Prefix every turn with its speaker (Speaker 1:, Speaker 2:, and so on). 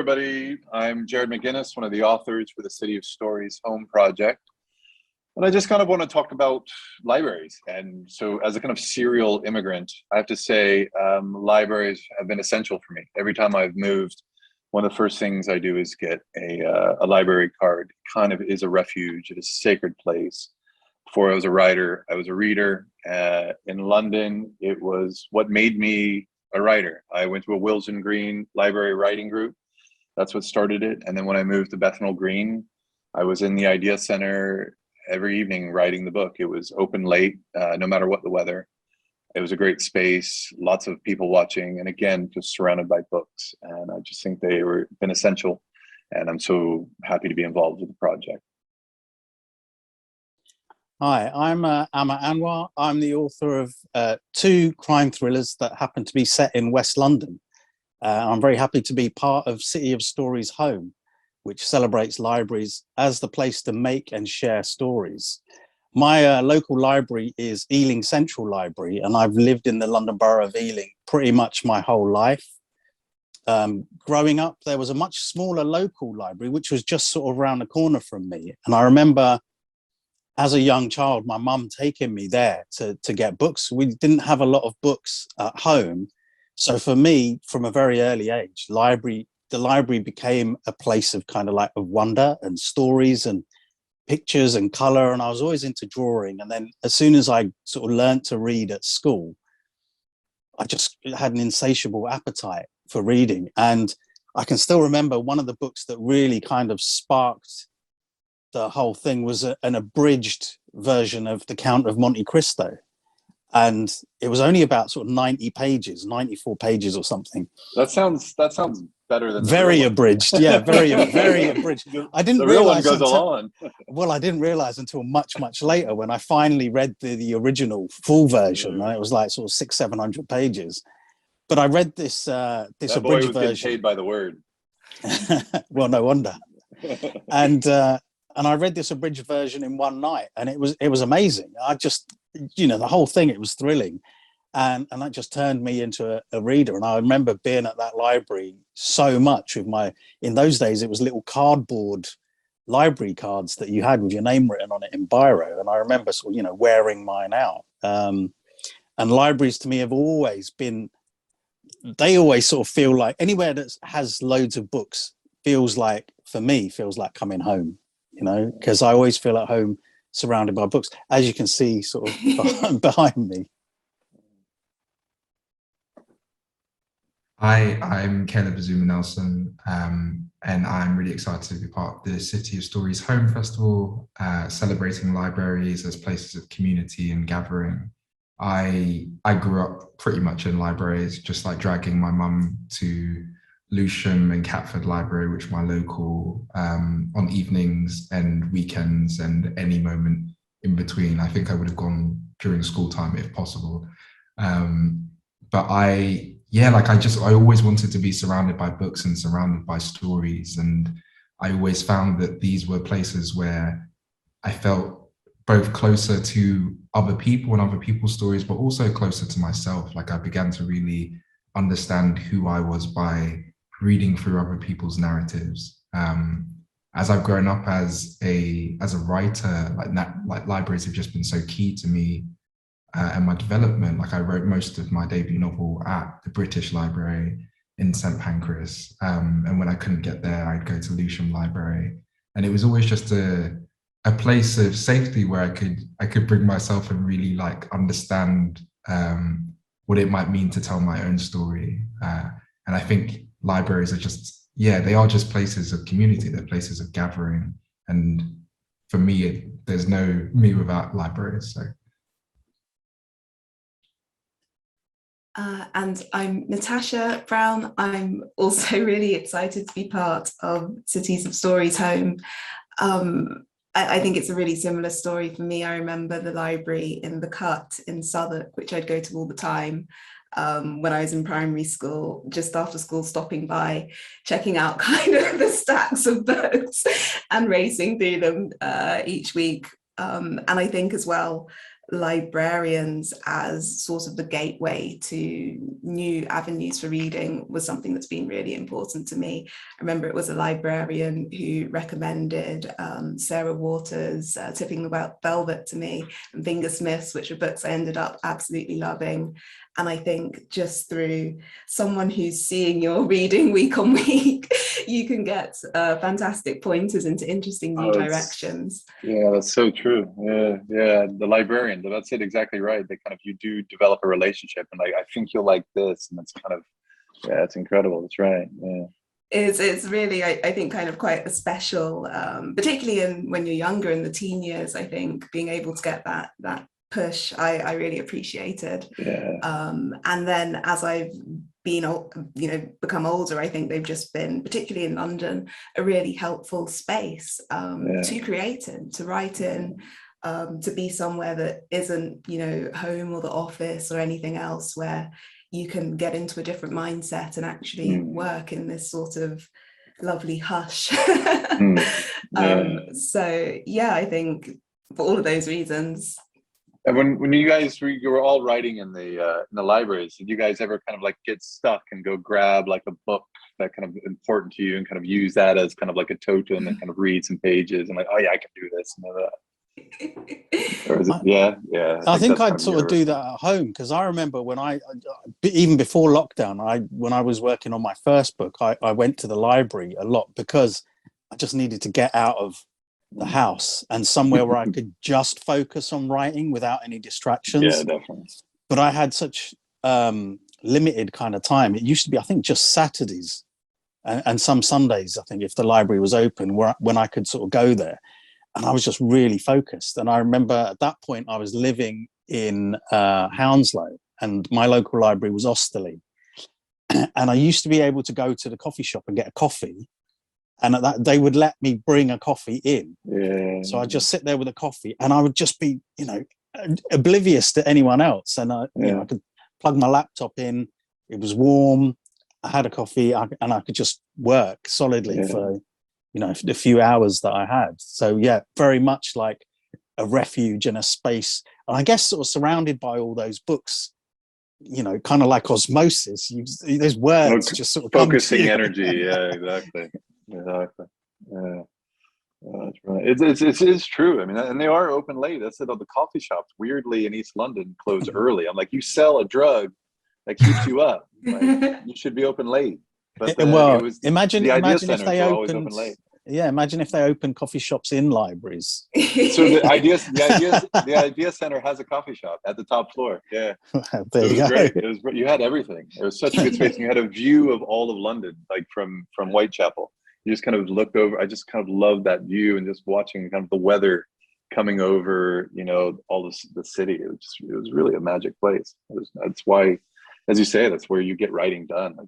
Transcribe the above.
Speaker 1: everybody. I'm Jarred McGinnis, one of the authors for the City of Stories Home Project. And I just kind of want to talk about libraries. And so as a kind of serial immigrant, I have to say libraries have been essential for me. Every time I've moved, one of the first things I do is get a library card. It kind of is a refuge. It is a sacred place. Before I was a writer, I was a reader. In London, it was what made me a writer. I went to a Willesden Green library writing group. That's what started it. And then when I moved to Bethnal Green, I was in the Idea Center every evening writing the book. It was open late, no matter what the weather. It was a great space, lots of people watching, and again, just surrounded by books. And I just think they were been essential. And I'm so happy to be involved with the project.
Speaker 2: Hi, I'm Amera Anwar. I'm the author of two crime thrillers that happen to be set in West London. I'm very happy to be part of City of Stories Home, which celebrates libraries as the place to make and share stories. My local library is Ealing Central Library, and I've lived in the London Borough of Ealing pretty much my whole life. Growing up, there was a much smaller local library, which was just sort of around the corner from me. And I remember as a young child, my mum taking me there to get books. We didn't have a lot of books at home. So for me, from a very early age, the library became a place of kind of like of wonder and stories and pictures and color. And I was always into drawing. And then as soon as I sort of learned to read at school, I just had an insatiable appetite for reading. And I can still remember one of the books that really kind of sparked the whole thing was an abridged version of The Count of Monte Cristo. And it was only about sort of 90 pages, 94 pages or something.
Speaker 1: That sounds better than
Speaker 2: very abridged. Yeah, very abridged. I didn't realize well, I didn't realize until much later when I finally read the original full version. And it was like sort of 600-700 pages. But I read this this abridged version.
Speaker 1: Paid by the word.
Speaker 2: Well, no wonder. And I read this abridged version in one night, and it was amazing. I just, the whole thing, it was thrilling. And that just turned me into a reader. And I remember being at that library so much with in those days, it was little cardboard library cards that you had with your name written on it in biro. And I remember sort of, wearing mine out. And libraries to me have always been, they always sort of feel like anywhere that has loads of books feels like coming home. Because I always feel at home surrounded by books, as you can see sort of behind me.
Speaker 3: Hi, I'm Caleb Azumah Nelson, and I'm really excited to be part of the City of Stories Home Festival, celebrating libraries as places of community and gathering. I grew up pretty much in libraries, just like dragging my mum to Lewisham and Catford Library, which are my local, on evenings and weekends and any moment in between. I think I would have gone during school time if possible. But I always wanted to be surrounded by books and surrounded by stories. And I always found that these were places where I felt both closer to other people and other people's stories, but also closer to myself. Like I began to really understand who I was by reading through other people's narratives. As I've grown up as a writer, like libraries have just been so key to me and my development. Like I wrote most of my debut novel at the British Library in St Pancras, and when I couldn't get there, I'd go to Lewisham Library, and it was always just a place of safety where I could bring myself and really like understand what it might mean to tell my own story. And I think libraries are just, they are just places of community. They're places of gathering. And for me, there's no me without libraries. So.
Speaker 4: And I'm Natasha Brown. I'm also really excited to be part of Cities of Stories Home. I think it's a really similar story for me. I remember the library in the Cut in Southwark, which I'd go to all the time. When I was in primary school, just after school, stopping by, checking out kind of the stacks of books and racing through them each week. And I think as well, librarians as sort of the gateway to new avenues for reading was something that's been really important to me. I remember it was a librarian who recommended Sarah Waters' Tipping the Velvet to me, and Finger Smiths, which are books I ended up absolutely loving. And I think just through someone who's seeing your reading week on week, you can get fantastic pointers into interesting new directions.
Speaker 1: Yeah, that's so true. Yeah. The librarian, that's it exactly right. They kind of, you do develop a relationship, and like, I think you'll like this, and it's kind of, yeah, it's incredible. That's right. Yeah.
Speaker 4: It's really, I think, kind of quite a special, particularly when you're younger in the teen years. I think being able to get that push, I really appreciated.
Speaker 1: Yeah.
Speaker 4: And then as I've been, become older, I think they've just been, particularly in London, a really helpful space to create in, to write in, to be somewhere that isn't, home or the office or anything else, where you can get into a different mindset and actually work in this sort of lovely hush. So yeah, I think for all of those reasons.
Speaker 1: And when you guys were all writing in the libraries, did you guys ever kind of like get stuck and go grab like a book that kind of important to you and kind of use that as kind of like a totem and kind of read some pages and like, oh yeah, I can do this and that? Or is it,
Speaker 2: I think I'd sort of do that at home, because I remember when even before lockdown, when I was working on my first book, I went to the library a lot because I just needed to get out of the house and somewhere where I could just focus on writing without any distractions.
Speaker 1: Yeah, definitely.
Speaker 2: But I had such limited kind of time. It used to be, I think, just Saturdays and some Sundays, I think, if the library was open, when I could sort of go there. And I was just really focused. And I remember at that point, I was living in Hounslow, and my local library was Osterley. And I used to be able to go to the coffee shop and get a coffee. And at that, they would let me bring a coffee in.
Speaker 1: Yeah.
Speaker 2: So I'd just sit there with a coffee, and I would just be, oblivious to anyone else. And I could plug my laptop in. It was warm. I had a coffee, and I could just work solidly for the few hours that I had. So yeah, very much like a refuge and a space. And I guess sort of surrounded by all those books, kind of like osmosis. Those words just sort of
Speaker 1: focusing energy. Yeah, exactly. Yeah. That's right. It's true. I mean, and they are open late. That's it. The coffee shops, weirdly, in East London, close early. I'm like, you sell a drug that keeps you up. Like, you should be open late. But
Speaker 2: imagine if they
Speaker 1: opened open late.
Speaker 2: Yeah, imagine if they opened coffee shops in libraries.
Speaker 1: So the idea center has a coffee shop at the top floor. Yeah,
Speaker 2: there you go.
Speaker 1: Great. You had everything. It was such a good space. And you had a view of all of London, like from Whitechapel. You just kind of looked over. I just kind of loved that view and just watching kind of the weather coming over. All the city. It was really a magic place. That's why, as you say, that's where you get writing done. Like,